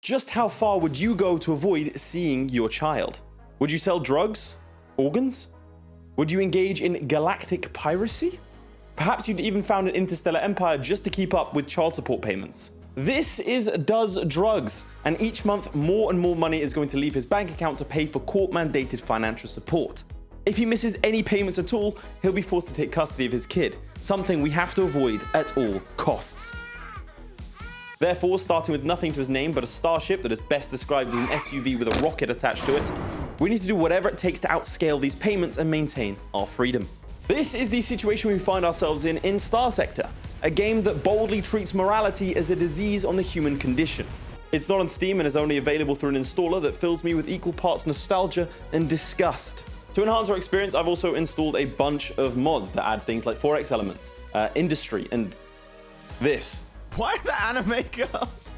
Just how far would you go to avoid seeing your child? Would you sell drugs? Organs? Would you engage in galactic piracy? Perhaps you'd even found an interstellar empire just to keep up with child support payments. This is Does Drugs, and each month more and more money is going to leave his bank account to pay for court-mandated financial support. If he misses any payments at all, he'll be forced to take custody of his kid, something we have to avoid at all costs. Therefore, starting with nothing to his name but a starship that is best described as an SUV with a rocket attached to it, we need to do whatever it takes to outscale these payments and maintain our freedom. This is the situation we find ourselves in StarSector, a game that boldly treats morality as a disease on the human condition. It's not on Steam and is only available through an installer that fills me with equal parts nostalgia and disgust. To enhance our experience, I've also installed a bunch of mods that add things like 4X elements, industry, and this. Why are the anime girls?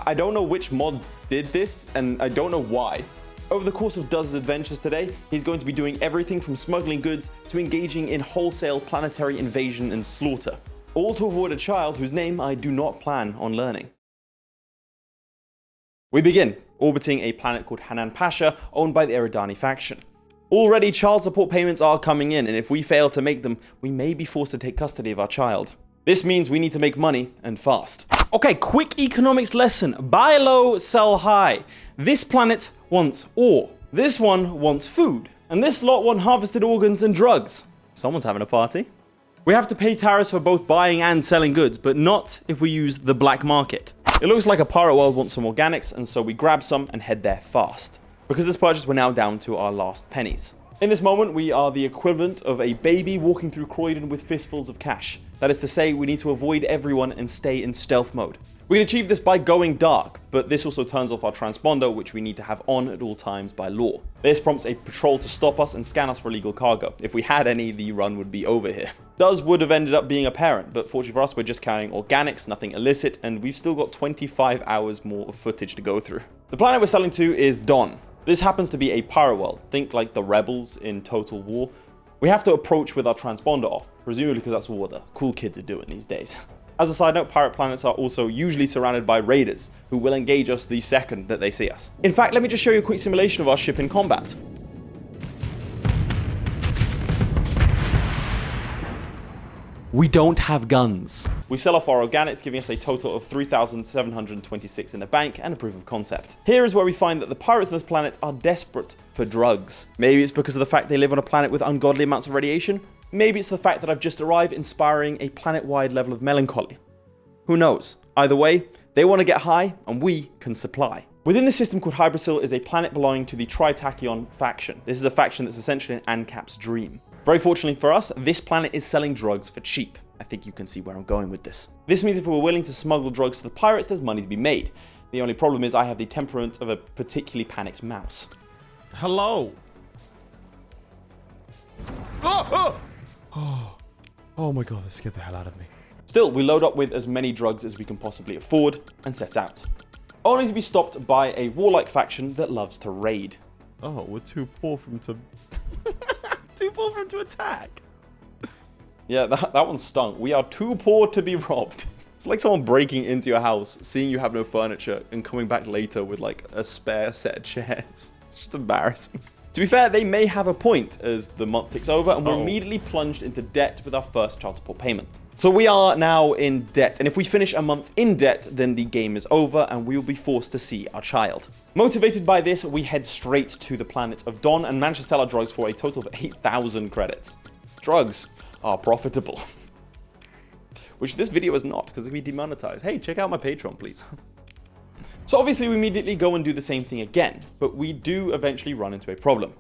I don't know which mod did this, and I don't know why. Over the course of Does' adventures today, he's going to be doing everything from smuggling goods to engaging in wholesale planetary invasion and slaughter, all to avoid a child whose name I do not plan on learning. We begin orbiting a planet called Hanan Pasha, owned by the Eridani faction. Already, child support payments are coming in, and if we fail to make them, we may be forced to take custody of our child. This means we need to make money, and fast. Okay, quick economics lesson. Buy low, sell high. This planet wants ore. This one wants food. And this lot want harvested organs and drugs. Someone's having a party. We have to pay tariffs for both buying and selling goods, but not if we use the black market. It looks like a pirate world wants some organics, and so we grab some and head there fast. Because this purchase, we're now down to our last pennies. In this moment, we are the equivalent of a baby walking through Croydon with fistfuls of cash. That is to say, we need to avoid everyone and stay in stealth mode. We can achieve this by going dark, but this also turns off our transponder, which we need to have on at all times by law. This prompts a patrol to stop us and scan us for illegal cargo. If we had any, the run would be over here. Does would have ended up being a parent, but fortunately for us, we're just carrying organics, nothing illicit, and we've still got 25 hours more of footage to go through. The planet we're selling to is Dawn. This happens to be a pirate world. Think like the rebels in Total War. We have to approach with our transponder off, presumably because that's what the cool kids are doing these days. As a side note, pirate planets are also usually surrounded by raiders, who will engage us the second that they see us. In fact, let me just show you a quick simulation of our ship in combat. We don't have guns. We sell off our organics, giving us a total of 3,726 in the bank and a proof of concept. Here is where we find that the pirates on this planet are desperate for drugs. Maybe it's because of the fact they live on a planet with ungodly amounts of radiation. Maybe it's the fact that I've just arrived, inspiring a planet-wide level of melancholy. Who knows? Either way, they want to get high and we can supply. Within the system called Hybrasil is a planet belonging to the Tritachyon faction. This is a faction that's essentially an ANCAP's dream. Very fortunately for us, this planet is selling drugs for cheap. I think you can see where I'm going with this. This means if we're willing to smuggle drugs to the pirates, there's money to be made. The only problem is I have the temperament of a particularly panicked mouse. Hello. Oh my god, that scared the hell out of me. Still, we load up with as many drugs as we can possibly afford and set out. Only to be stopped by a warlike faction that loves to raid. Oh, we're too poor for him to... too poor for him to attack. Yeah, that one stunk. We are too poor to be robbed. It's like someone breaking into your house, seeing you have no furniture, and coming back later with like a spare set of chairs. It's just embarrassing. To be fair, they may have a point as the month ticks over and we're immediately plunged into debt with our first child support payment. So we are now in debt, and if we finish a month in debt, then the game is over and we will be forced to see our child. Motivated by this, we head straight to the planet of Dawn and manage to sell our drugs for a total of 8,000 credits. Drugs are profitable. Which this video is not, because we demonetized. Hey, check out my Patreon, please. So obviously we immediately go and do the same thing again, but we do eventually run into a problem.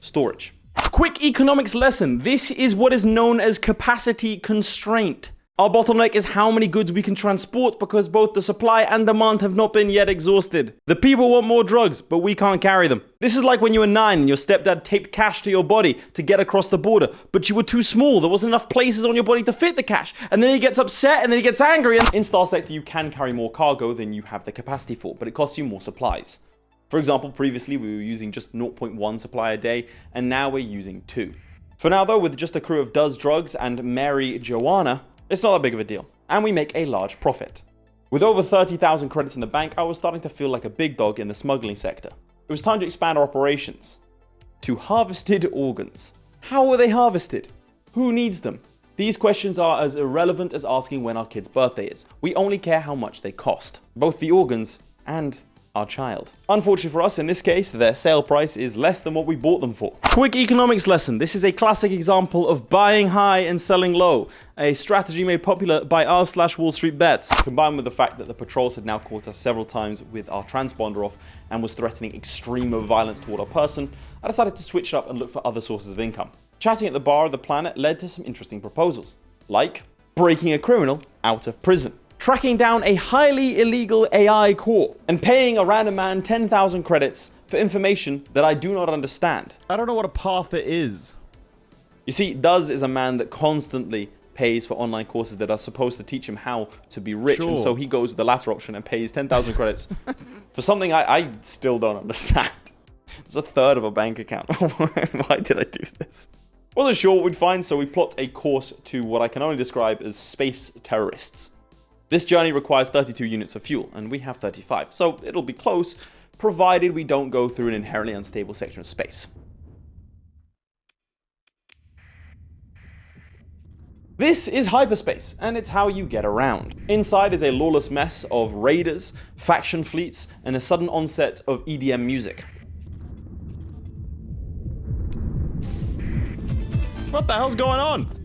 Storage. Quick economics lesson. This is what is known as capacity constraint. Our bottleneck is how many goods we can transport because both the supply and demand have not been yet exhausted. The people want more drugs, but we can't carry them. This is like when you were 9 and your stepdad taped cash to your body to get across the border, but you were too small. There wasn't enough places on your body to fit the cash. And then he gets upset and then he gets angry. And in StarSector, you can carry more cargo than you have the capacity for, but it costs you more supplies. For example, previously we were using just 0.1 supply a day, and now we're using 2. For now though, with just a crew of Does Drugs and Mary Joanna, it's not that big of a deal, and we make a large profit. With over 30,000 credits in the bank, I was starting to feel like a big dog in the smuggling sector. It was time to expand our operations to harvested organs. How were they harvested? Who needs them? These questions are as irrelevant as asking when our kid's birthday is. We only care how much they cost, both the organs and our child. Unfortunately for us, in this case, their sale price is less than what we bought them for. Quick economics lesson. This is a classic example of buying high and selling low, a strategy made popular by r/Wall Street Bets, combined with the fact that the patrols had now caught us several times with our transponder off and was threatening extreme violence toward our person. I decided to switch it up and look for other sources of income. Chatting at the bar of the planet led to some interesting proposals, like breaking a criminal out of prison, tracking down a highly illegal AI core, and paying a random man 10,000 credits for information that I do not understand. I don't know what a path it is. You see, Duz is a man that constantly pays for online courses that are supposed to teach him how to be rich, and so he goes with the latter option and pays 10,000 credits for something I still don't understand. It's a third of a bank account. Why did I do this? Wasn't sure what we'd find, so we plot a course to what I can only describe as space terrorists. This journey requires 32 units of fuel, and we have 35, so it'll be close, provided we don't go through an inherently unstable section of space. This is hyperspace, and it's how you get around. Inside is a lawless mess of raiders, faction fleets, and a sudden onset of EDM music. What the hell's going on?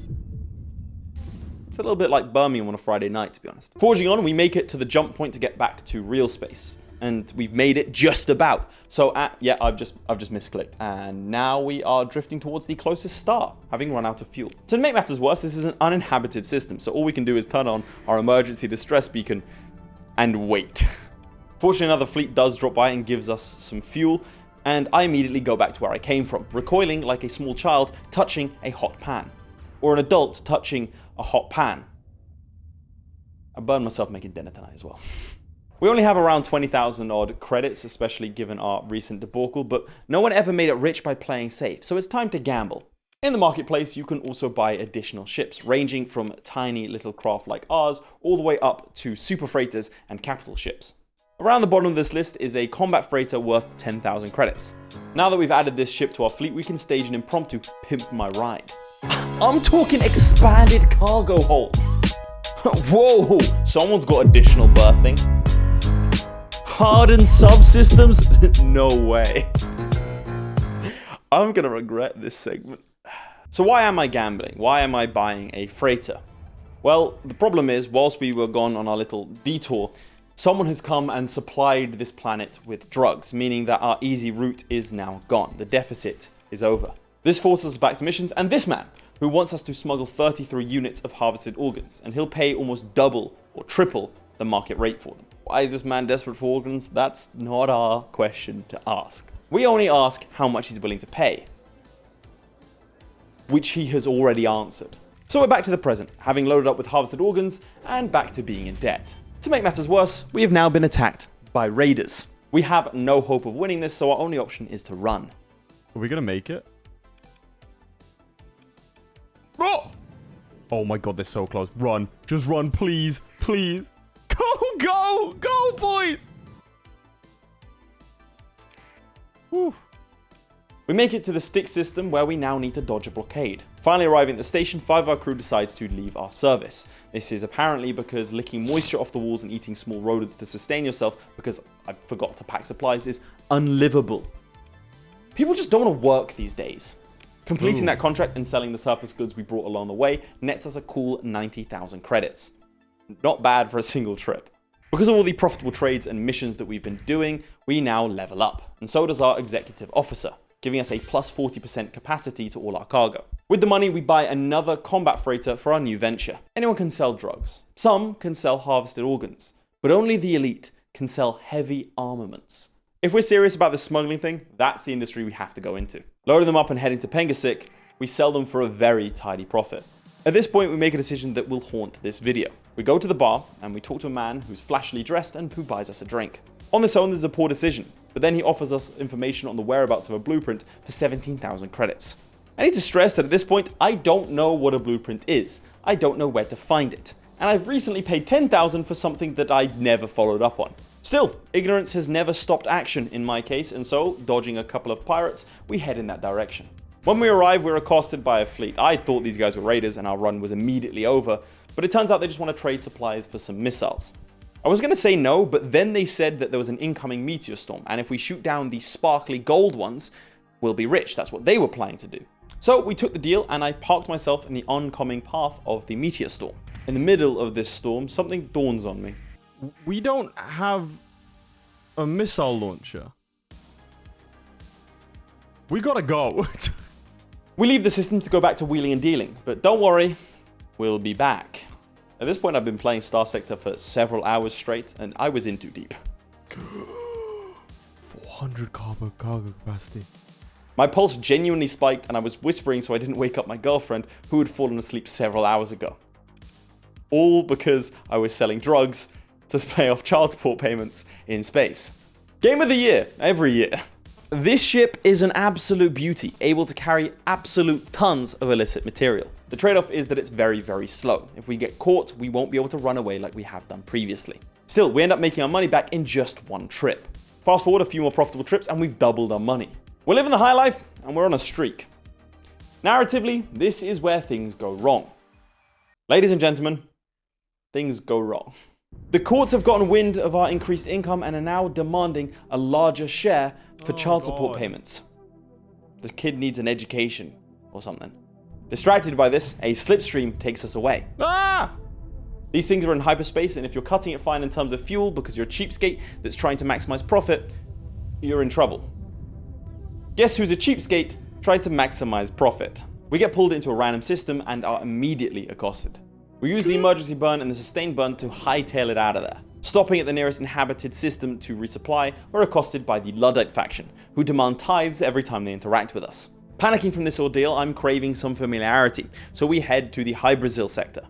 It's a little bit like Birmingham on a Friday night, to be honest. Forging on, we make it to the jump point to get back to real space. And we've made it just about. So, yeah, I've just misclicked. And now we are drifting towards the closest star, having run out of fuel. To make matters worse, this is an uninhabited system. So all we can do is turn on our emergency distress beacon and wait. Fortunately, another fleet does drop by and gives us some fuel. And I immediately go back to where I came from, recoiling like a small child touching a hot pan. Or an adult touching a hot pan. I burned myself making dinner tonight as well. We only have around 20,000 odd credits, especially given our recent debacle, but no one ever made it rich by playing safe, so it's time to gamble. In the marketplace, you can also buy additional ships, ranging from tiny little craft like ours, all the way up to super freighters and capital ships. Around the bottom of this list is a combat freighter worth 10,000 credits. Now that we've added this ship to our fleet, we can stage an impromptu pimp my ride. I'm talking expanded cargo holds. Whoa, someone's got additional berthing. Hardened subsystems? No way. I'm gonna regret this segment. So why am I gambling? Why am I buying a freighter? Well, the problem is, whilst we were gone on our little detour, someone has come and supplied this planet with drugs, meaning that our easy route is now gone. The deficit is over. This forces us back to missions, and this man, who wants us to smuggle 33 units of harvested organs, and he'll pay almost double or triple the market rate for them. Why is this man desperate for organs? That's not our question to ask. We only ask how much he's willing to pay, which he has already answered. So we're back to the present, having loaded up with harvested organs, and back to being in debt. To make matters worse, we have now been attacked by raiders. We have no hope of winning this, so our only option is to run. Are we gonna make it? Oh my god, they're so close. Run. Just run, please. Please. Go, boys! Whew. We make it to the stick system, where we now need to dodge a blockade. Finally arriving at the station, 5 of our crew decides to leave our service. This is apparently because licking moisture off the walls and eating small rodents to sustain yourself, because I forgot to pack supplies, is unlivable. People just don't want to work these days. Completing that contract and selling the surplus goods we brought along the way nets us a cool 90,000 credits. Not bad for a single trip. Because of all the profitable trades and missions that we've been doing, we now level up, and so does our executive officer, giving us a plus 40% capacity to all our cargo. With the money, we buy another combat freighter for our new venture. Anyone can sell drugs. Some can sell harvested organs, but only the elite can sell heavy armaments. If we're serious about this smuggling thing, that's the industry we have to go into. Loading them up and heading to Pengasik, we sell them for a very tidy profit. At this point, we make a decision that will haunt this video. We go to the bar, and we talk to a man who's flashily dressed and who buys us a drink. On this own, this is a poor decision, but then he offers us information on the whereabouts of a blueprint for 17,000 credits. I need to stress that at this point, I don't know what a blueprint is. I don't know where to find it. and I've recently paid 10,000 for something that I never followed up on. Still, ignorance has never stopped action in my case, and so, dodging a couple of pirates, we head in that direction. When we arrive, we're accosted by a fleet. I thought these guys were raiders and our run was immediately over, but it turns out they just want to trade supplies for some missiles. I was going to say no, but then they said that there was an incoming meteor storm, and if we shoot down the sparkly gold ones, we'll be rich. That's what they were planning to do. So we took the deal, and I parked myself in the oncoming path of the meteor storm. In the middle of this storm, something dawns on me. We don't have a missile launcher. We gotta go. We leave the system to go back to wheeling and dealing, but don't worry, we'll be back. At this point, I've been playing StarSector for several hours straight, and I was in too deep. 400 cargo capacity. My pulse genuinely spiked, and I was whispering so I didn't wake up my girlfriend, who had fallen asleep several hours ago. All because I was selling drugs to pay off child support payments in space. Game of the year, every year. This ship is an absolute beauty, able to carry absolute tons of illicit material. The trade-off is that it's very, very slow. If we get caught, we won't be able to run away like we have done previously. Still, we end up making our money back in just one trip. Fast forward a few more profitable trips and we've doubled our money. We're living the high life and we're on a streak. Narratively, this is where things go wrong. Ladies and gentlemen, things go wrong. The courts have gotten wind of our increased income and are now demanding a larger share for child support payments. The kid needs an education or something. Distracted by this, a slipstream takes us away. Ah! These things are in hyperspace, and if you're cutting it fine in terms of fuel because you're a cheapskate that's trying to maximize profit, you're in trouble. Guess who's a cheapskate trying to maximize profit? We get pulled into a random system and are immediately accosted. We use the emergency burn and the sustained burn to hightail it out of there. Stopping at the nearest inhabited system to resupply, we're accosted by the Luddite faction, who demand tithes every time they interact with us. Panicking from this ordeal, I'm craving some familiarity, so we head to the Brazil sector.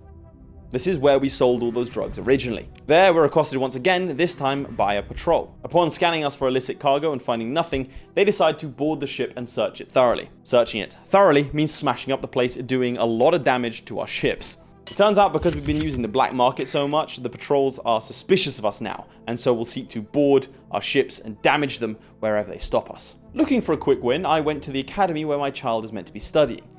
This is where we sold all those drugs originally. There, we're accosted once again, this time by a patrol. Upon scanning us for illicit cargo and finding nothing, they decide to board the ship and search it thoroughly. Searching it thoroughly means smashing up the place, doing a lot of damage to our ships. It turns out because we've been using the black market so much, the patrols are suspicious of us now, and so will seek to board our ships and damage them wherever they stop us. Looking for a quick win, I went to the academy where my child is meant to be studying.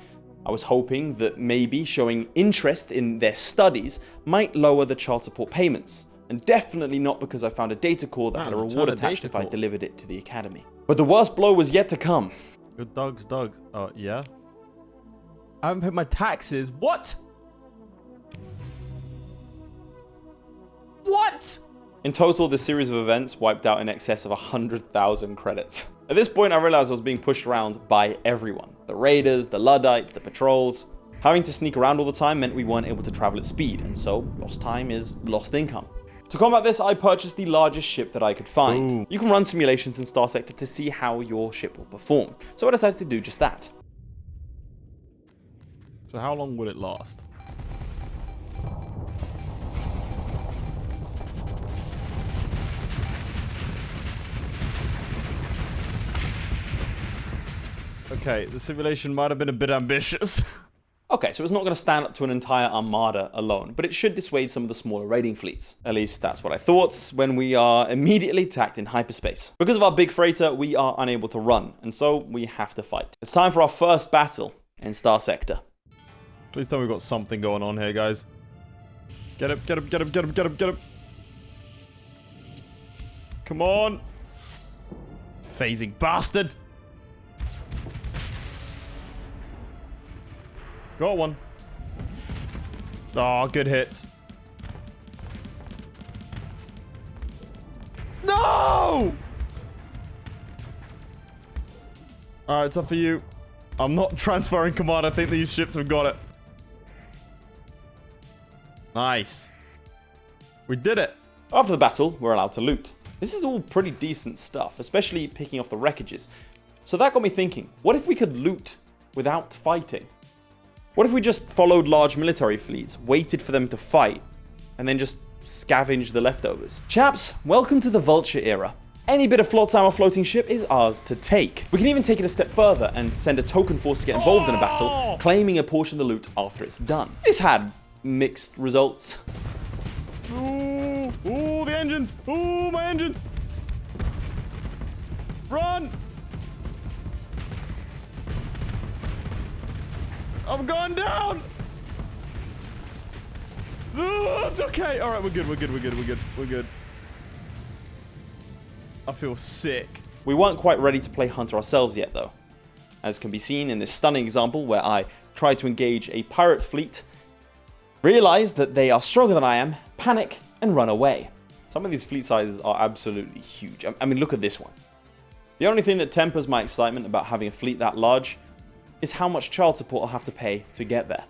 I was hoping that maybe showing interest in their studies might lower the child support payments, and definitely not because I found a data core that had a reward attached if I delivered it to the academy. But the worst blow was yet to come. Good dogs. Oh, yeah? I haven't paid my taxes. What? What? In total, this series of events wiped out in excess of 100,000 credits. At this point, I realized I was being pushed around by everyone. The raiders, the Luddites, the patrols. Having to sneak around all the time meant we weren't able to travel at speed, and so lost time is lost income. To combat this, I purchased the largest ship that I could find. Ooh. You can run simulations in StarSector to see how your ship will perform, so I decided to do just that. So how long will it last? Okay, the simulation might have been a bit ambitious. Okay, so it's not going to stand up to an entire armada alone, but it should dissuade some of the smaller raiding fleets. At least that's what I thought when we are immediately attacked in hyperspace. Because of our big freighter, we are unable to run, and so we have to fight. It's time for our first battle in StarSector. Please tell me we've got something going on here, guys. Get him, get him, get him, get him, get him, get him. Come on. Phasing bastard. Got one. Oh, good hits. No! Alright, it's up for you. I'm not transferring command. I think these ships have got it. Nice. We did it. After the battle, we're allowed to loot. This is all pretty decent stuff, especially picking off the wreckages. So that got me thinking, what if we could loot without fighting? What if we just followed large military fleets, waited for them to fight, and then just scavenged the leftovers? Chaps, welcome to the Vulture era. Any bit of flotsam or floating ship is ours to take. We can even take it a step further and send a token force to get involved in a battle, claiming a portion of the loot after it's done. This had mixed results. Ooh, ooh, the engines. Ooh, my engines. Run. I'm going down. It's okay. All right, we're good. I feel sick. We weren't quite ready to play Hunter ourselves yet, though. As can be seen in this stunning example where I tried to engage a pirate fleet, realize that they are stronger than I am, panic, and run away. Some of these fleet sizes are absolutely huge. I mean, look at this one. The only thing that tempers my excitement about having a fleet that large is how much child support I'll have to pay to get there.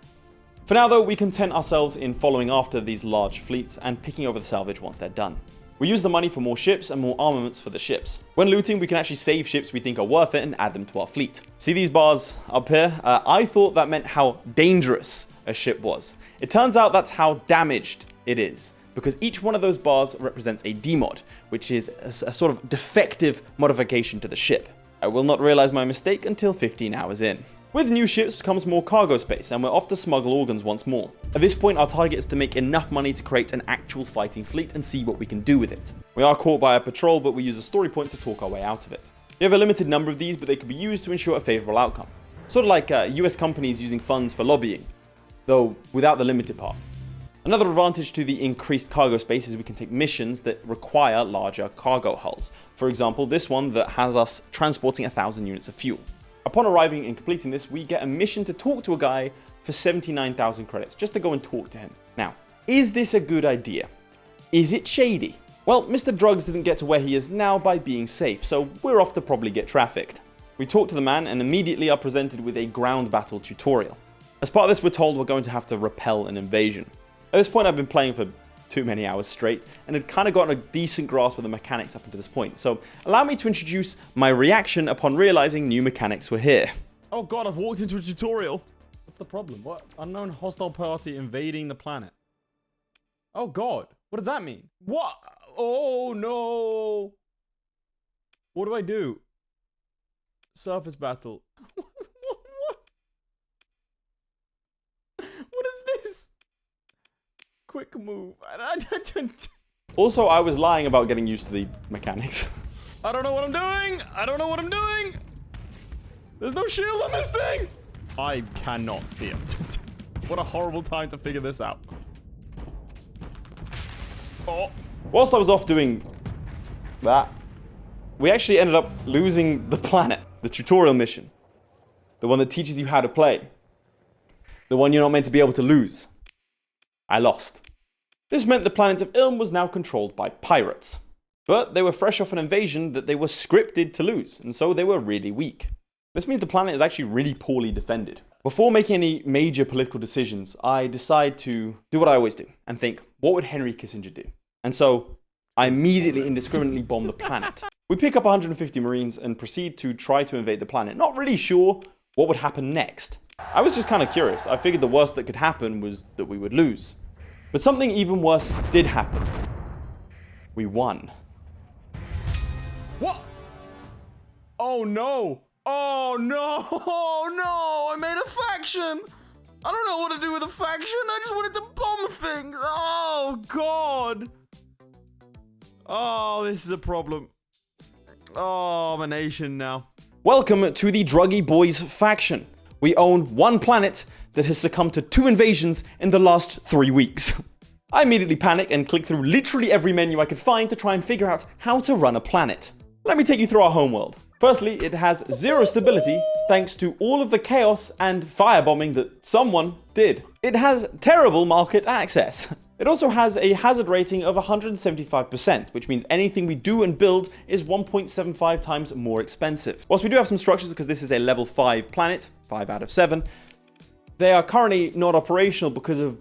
For now, though, we content ourselves in following after these large fleets and picking over the salvage once they're done. We use the money for more ships and more armaments for the ships. When looting, we can actually save ships we think are worth it and add them to our fleet. See these bars up here? I thought that meant how dangerous a ship was. It turns out that's how damaged it is, because each one of those bars represents a demod, which is a sort of defective modification to the ship. I will not realize my mistake until 15 hours in. With new ships comes more cargo space, and we're off to smuggle organs once more. At this point, our target is to make enough money to create an actual fighting fleet and see what we can do with it. We are caught by a patrol, but we use a story point to talk our way out of it. We have a limited number of these, but they can be used to ensure a favorable outcome. Sort of like US companies using funds for lobbying, though without the limited part. Another advantage to the increased cargo space is we can take missions that require larger cargo hulls. For example, this one that has us transporting 1,000 units of fuel. Upon arriving and completing this, we get a mission to talk to a guy for 79,000 credits, just to go and talk to him. Now, is this a good idea? Is it shady? Well, Mr. Drugs didn't get to where he is now by being safe, so we're off to probably get trafficked. We talk to the man and immediately are presented with a ground battle tutorial. As part of this, we're told we're going to have to repel an invasion. At this point, I've been playing for too many hours straight and had kind of gotten a decent grasp of the mechanics up until this point. So allow me to introduce my reaction upon realizing new mechanics were here. Oh god, I've walked into a tutorial. What's the problem? What? Unknown hostile party invading the planet. Oh god, what does that mean? What? Oh no. What do I do? Surface battle. What is this? Quick move. Also, I was lying about getting used to the mechanics. I don't know what I'm doing. There's no shield on this thing. I cannot steer. What a horrible time to figure this out. Oh. Whilst I was off doing that, we actually ended up losing the planet, the tutorial mission. The one that teaches you how to play. The one you're not meant to be able to lose. I lost. This meant the planet of Ilm was now controlled by pirates. But they were fresh off an invasion that they were scripted to lose, and so they were really weak. This means the planet is actually really poorly defended. Before making any major political decisions, I decide to do what I always do, and think, what would Henry Kissinger do? And so, I immediately indiscriminately bomb the planet. We pick up 150 Marines and proceed to try to invade the planet, not really sure what would happen next. I was just kind of curious. I figured the worst that could happen was that we would lose. But something even worse did happen. We won. What? Oh no! Oh no! Oh no! I made a faction! I don't know what to do with a faction. I just wanted to bomb things. Oh god! Oh, this is a problem. Oh, I'm a nation now. Welcome to the Druggy Boys faction. We own one planet that has succumbed to 2 invasions in the last 3 weeks. I immediately panic and click through literally every menu I could find to try and figure out how to run a planet. Let me take you through our homeworld. Firstly, it has 0 stability thanks to all of the chaos and firebombing that someone did. It has terrible market access. It also has a hazard rating of 175%, which means anything we do and build is 1.75 times more expensive. Whilst we do have some structures because this is a level 5 planet, 5 out of 7, they are currently not operational because of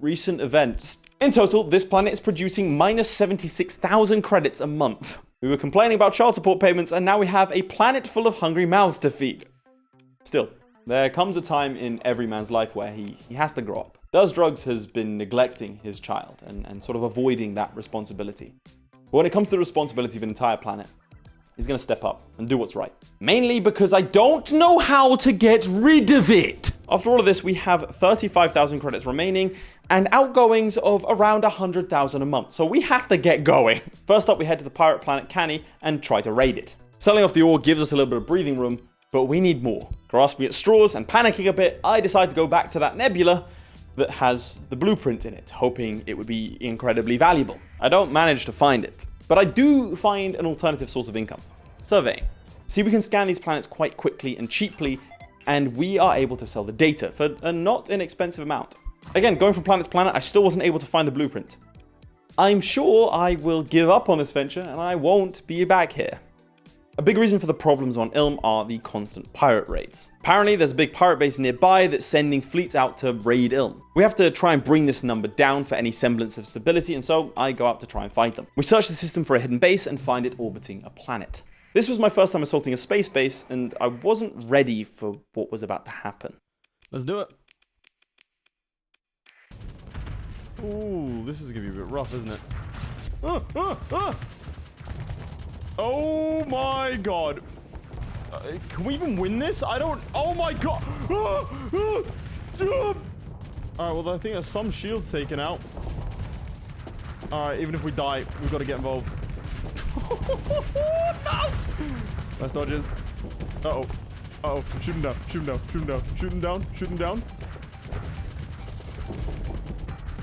recent events. In total, this planet is producing minus 76,000 credits a month. We were complaining about child support payments, and now we have a planet full of hungry mouths to feed. Still, there comes a time in every man's life where he has to grow up. Drugs has been neglecting his child and sort of avoiding that responsibility. But when it comes to the responsibility of an entire planet, he's going to step up and do what's right. Mainly because I don't know how to get rid of it. After all of this, we have 35,000 credits remaining and outgoings of around 100,000 a month, so we have to get going. First up, we head to the pirate planet Canny and try to raid it. Selling off the ore gives us a little bit of breathing room, but we need more. Grasping at straws and panicking a bit, I decide to go back to that nebula that has the blueprint in it, hoping it would be incredibly valuable. I don't manage to find it, but I do find an alternative source of income: surveying. See, we can scan these planets quite quickly and cheaply, and we are able to sell the data for a not inexpensive amount. Again, going from planet to planet, I still wasn't able to find the blueprint. I'm sure I will give up on this venture and I won't be back here. A big reason for the problems on Ilm are the constant pirate raids. Apparently, there's a big pirate base nearby that's sending fleets out to raid Ilm. We have to try and bring this number down for any semblance of stability, and so I go out to try and fight them. We search the system for a hidden base and find it orbiting a planet. This was my first time assaulting a space base, and I wasn't ready for what was about to happen. Let's do it. Ooh, this is gonna be a bit rough, isn't it? Oh my god. Can we even win this? I don't... Oh my god. Alright, well, I think there's some shields taken out. Alright, even if we die, we've got to get involved. No! Let's not just... Uh-oh. Uh-oh. Shoot him down. Shoot him down. Shoot him down. Shoot him down. Shoot him down.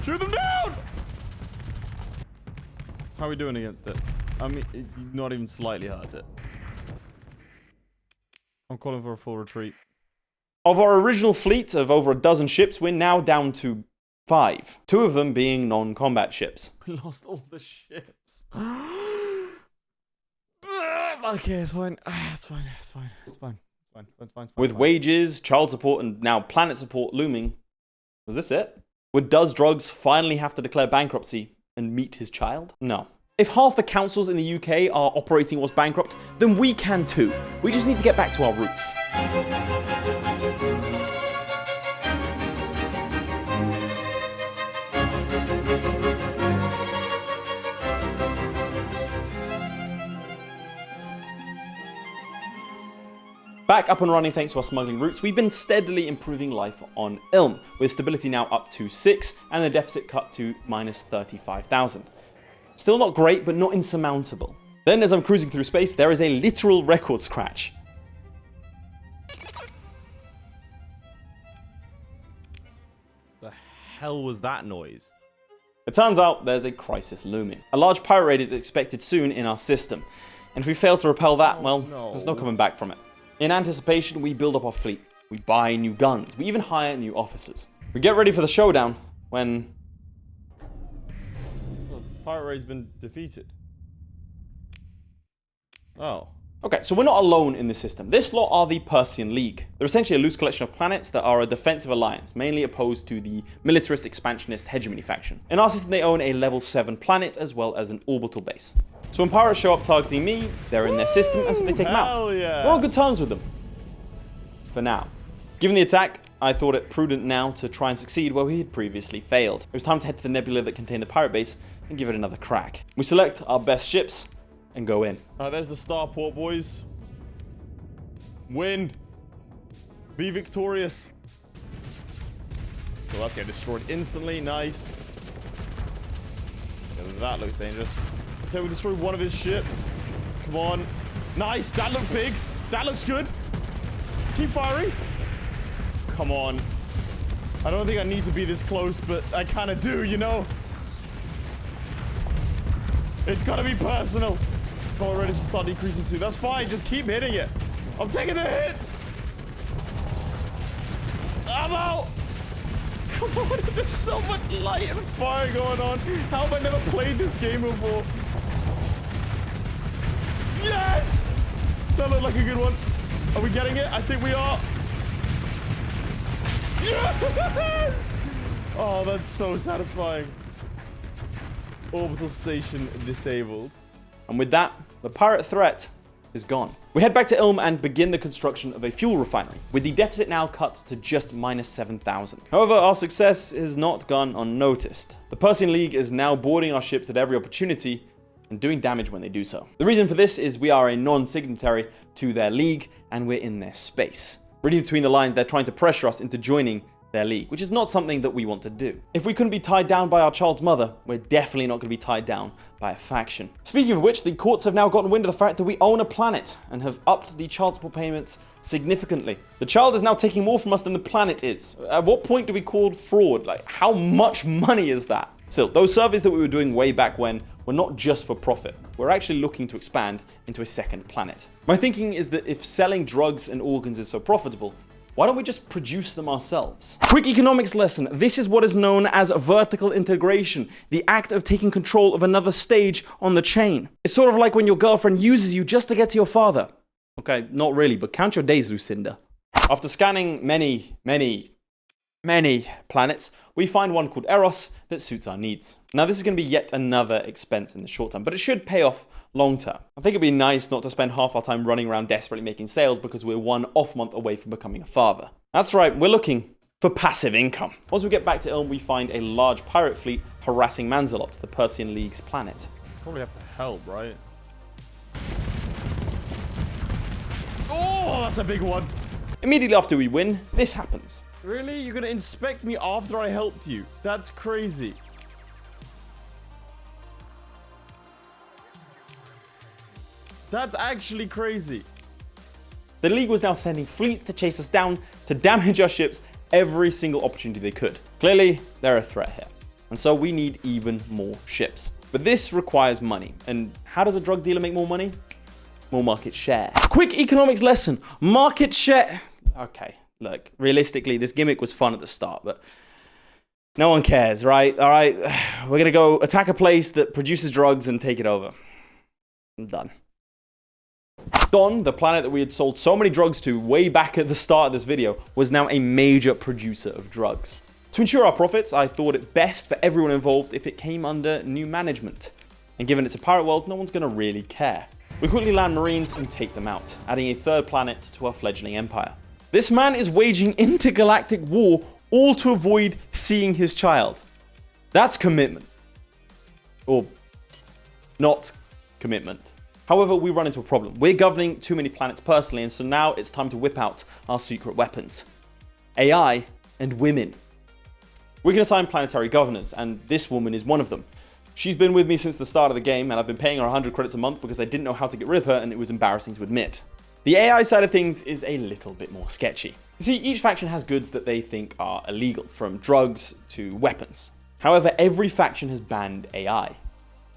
Shoot them down! How are we doing against it? I mean, not even slightly hurt it. I'm calling for a full retreat. Of our original fleet of over a dozen ships, we're now down to 5. 2 of them being non-combat ships. We lost all the ships. Okay, it's fine. It's fine. It's fine. It's fine. It's fine. It's fine. With wages, child support, and now planet support looming. Was this it? Would Does Drugs finally have to declare bankruptcy and meet his child? No. If half the councils in the UK are operating whilst bankrupt, then we can too. We just need to get back to our roots. Back up and running thanks to our smuggling routes, we've been steadily improving life on Ilm, with stability now up to 6 and the deficit cut to minus 35,000. Still not great, but not insurmountable. Then as I'm cruising through space, there is a literal record scratch. The hell was that noise? It turns out there's a crisis looming. A large pirate raid is expected soon in our system. And if we fail to repel that, well, there's no coming back from it. In anticipation, we build up our fleet. We buy new guns. We even hire new officers. We get ready for the showdown when... Pirate raid's been defeated. Oh. Okay, so we're not alone in this system. This lot are the Persian League. They're essentially a loose collection of planets that are a defensive alliance, mainly opposed to the militarist expansionist hegemony faction. In our system, they own a level 7 planet as well as an orbital base. So when pirates show up targeting me, they're in their system, and so they take them out. Yeah. We're on good terms with them. For now. Given the attack, I thought it prudent now to try and succeed where we had previously failed. It was time to head to the nebula that contained the pirate base and give it another crack. We select our best ships and go in. Alright, there's the starport, boys. Win. Be victorious. Well, that's getting destroyed instantly. Nice. Yeah, that looks dangerous. Okay, we destroyed one of his ships. Come on. Nice. That looked big. That looks good. Keep firing. Come on. I don't think I need to be this close, but I kind of do, you know? It's gotta be personal. Power ready to start decreasing soon. That's fine. Just keep hitting it. I'm taking the hits. I'm out. Come on. There's so much light and fire going on. How have I never played this game before? Yes! That looked like a good one. Are we getting it? I think we are. Yes! Oh, that's so satisfying. Orbital station disabled. And with that, the pirate threat is gone. We head back to Ilm and begin the construction of a fuel refinery, with the deficit now cut to just minus 7,000. However, our success is not gone unnoticed. The Persian League is now boarding our ships at every opportunity and doing damage when they do so. The reason for this is we are a non-signatory to their league and we're in their space. Reading between the lines, they're trying to pressure us into joining their league, which is not something that we want to do. If we couldn't be tied down by our child's mother, we're definitely not going to be tied down by a faction. Speaking of which, the courts have now gotten wind of the fact that we own a planet and have upped the child support payments significantly. The child is now taking more from us than the planet is. At what point do we call fraud? Like, how much money is that? Still, those surveys that we were doing way back when were not just for profit. We're actually looking to expand into a second planet. My thinking is that if selling drugs and organs is so profitable, why don't we just produce them ourselves? Quick economics lesson. This is what is known as vertical integration, the act of taking control of another stage on the chain. It's sort of like when your girlfriend uses you just to get to your father. Okay, not really, but count your days, Lucinda. After scanning many planets, we find one called Eros that suits our needs. Now, this is going to be yet another expense in the short term, but it should pay off long term. I think it'd be nice not to spend half our time running around desperately making sales because we're one off month away from becoming a father. That's right, we're looking for passive income. Once we get back to Ilm, we find a large pirate fleet harassing Mazalot, the Persian League's planet. Probably have to help, right? Oh, that's a big one. Immediately after we win, this happens. Really? You're gonna inspect me after I helped you? That's crazy. That's actually crazy. The League was now sending fleets to chase us down, to damage our ships every single opportunity they could. Clearly, they're a threat here. And so we need even more ships. But this requires money. And how does a drug dealer make more money? More market share. Quick economics lesson. Market share. Okay, look, realistically, this gimmick was fun at the start, but no one cares, right? All right, we're gonna go attack a place that produces drugs and take it over. I'm done. Don, the planet that we had sold so many drugs to way back at the start of this video, was now a major producer of drugs. To ensure our profits, I thought it best for everyone involved if it came under new management. And given it's a pirate world, no one's gonna really care. We quickly land Marines and take them out, adding a third planet to our fledgling empire. This man is waging intergalactic war, all to avoid seeing his child. That's commitment. Or not commitment. However, we run into a problem. We're governing too many planets personally, and so now it's time to whip out our secret weapons. AI and women. We can assign planetary governors, and this woman is one of them. She's been with me since the start of the game, and I've been paying her 100 credits a month because I didn't know how to get rid of her, and it was embarrassing to admit. The AI side of things is a little bit more sketchy. You see, each faction has goods that they think are illegal, from drugs to weapons. However, every faction has banned AI.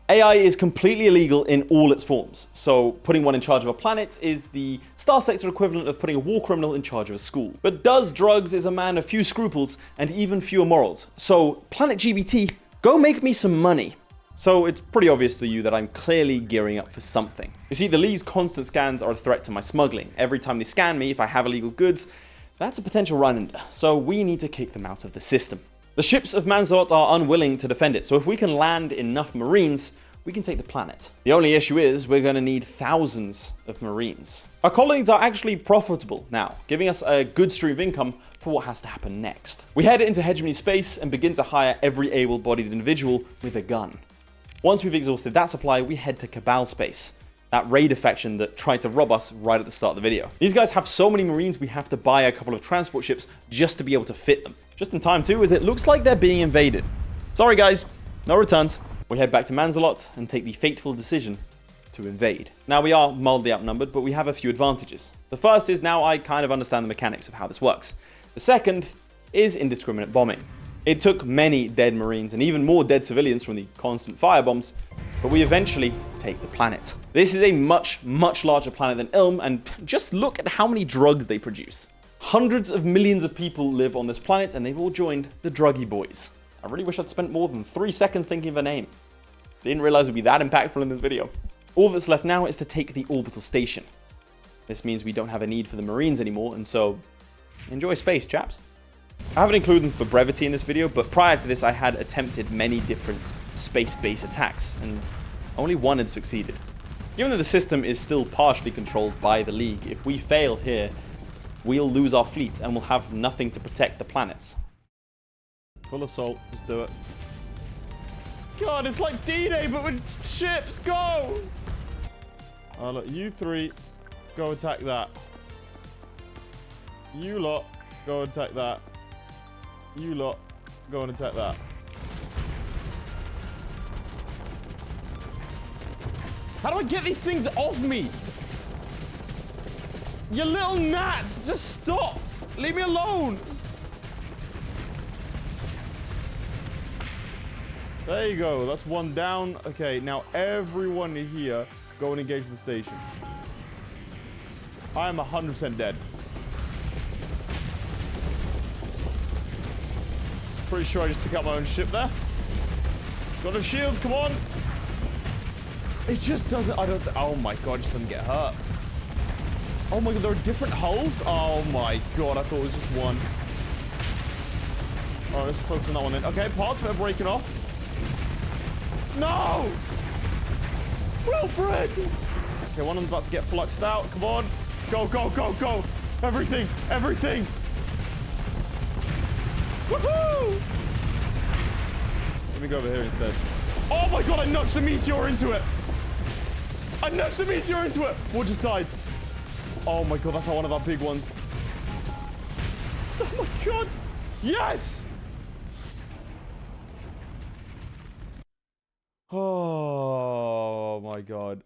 AI is completely illegal in all its forms, so putting one in charge of a planet is the StarSector equivalent of putting a war criminal in charge of a school. But does drugs is a man of few scruples and even fewer morals, so Planet GBT, go make me some money. So it's pretty obvious to you that I'm clearly gearing up for something. You see, the Lee's constant scans are a threat to my smuggling. Every time they scan me, if I have illegal goods, that's a potential run-under, so we need to kick them out of the system. The ships of Mazalot are unwilling to defend it, so if we can land enough Marines, we can take the planet. The only issue is we're going to need thousands of Marines. Our colonies are actually profitable now, giving us a good stream of income for what has to happen next. We head into hegemony space and begin to hire every able-bodied individual with a gun. Once we've exhausted that supply, we head to Cabal space, that raider faction that tried to rob us right at the start of the video. These guys have so many Marines we have to buy a couple of transport ships just to be able to fit them. Just in time too, as it looks like they're being invaded. Sorry guys, no returns. We head back to Mazalot and take the fateful decision to invade. Now we are mildly outnumbered, but we have a few advantages. The first is now I kind of understand the mechanics of how this works. The second is indiscriminate bombing. It took many dead Marines and even more dead civilians from the constant firebombs, but we eventually take the planet. This is a much larger planet than Ilm, and just look at how many drugs they produce. Hundreds of millions of people live on this planet, and they've all joined the Druggy Boys. I really wish I'd spent more than 3 seconds thinking of a name. Didn't realize it would be that impactful in this video. All that's left now is to take the orbital station. This means we don't have a need for the Marines anymore, and so enjoy space, chaps. I haven't included them for brevity in this video, but prior to this I had attempted many different space-based attacks, and only one had succeeded. Given that the system is still partially controlled by the League, if we fail here, we'll lose our fleet and we'll have nothing to protect the planets. Full assault, let's do it. God, it's like D-Day, but with ships, go! Look, you three, go attack that. You lot, go and attack that. You lot, go and attack that. How do I get these things off me? You little gnats, just stop. Leave me alone. There you go. That's one down. Okay, now everyone here go and engage the station. I am 100% dead. Pretty sure I just took out my own ship there. Got the shields, come on. It just doesn't, oh my god, it just doesn't get hurt. Oh my god, there are different hulls? Oh my god, I thought it was just one. Alright, let's focus on that one then. Okay, parts of it are breaking off. No! Wilfred! Okay, one of them's about to get fluxed out. Come on. Go, go, go, go. Everything, everything. Woohoo! Let me go over here instead. Oh my god, I nudged a meteor into it. I nudged a meteor into it. What just died? Oh my god, that's one of our big ones. Oh my god. Yes! Oh my god.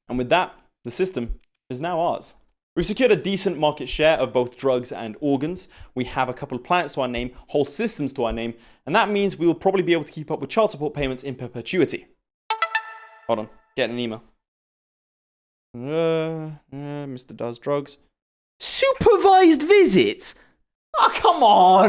And with that, the system is now ours. We've secured a decent market share of both drugs and organs. We have a couple of planets to our name, whole systems to our name, and that means we will probably be able to keep up with child support payments in perpetuity. Hold on, getting an email. Mr. Does Drugs. Supervised visits? Oh, come on!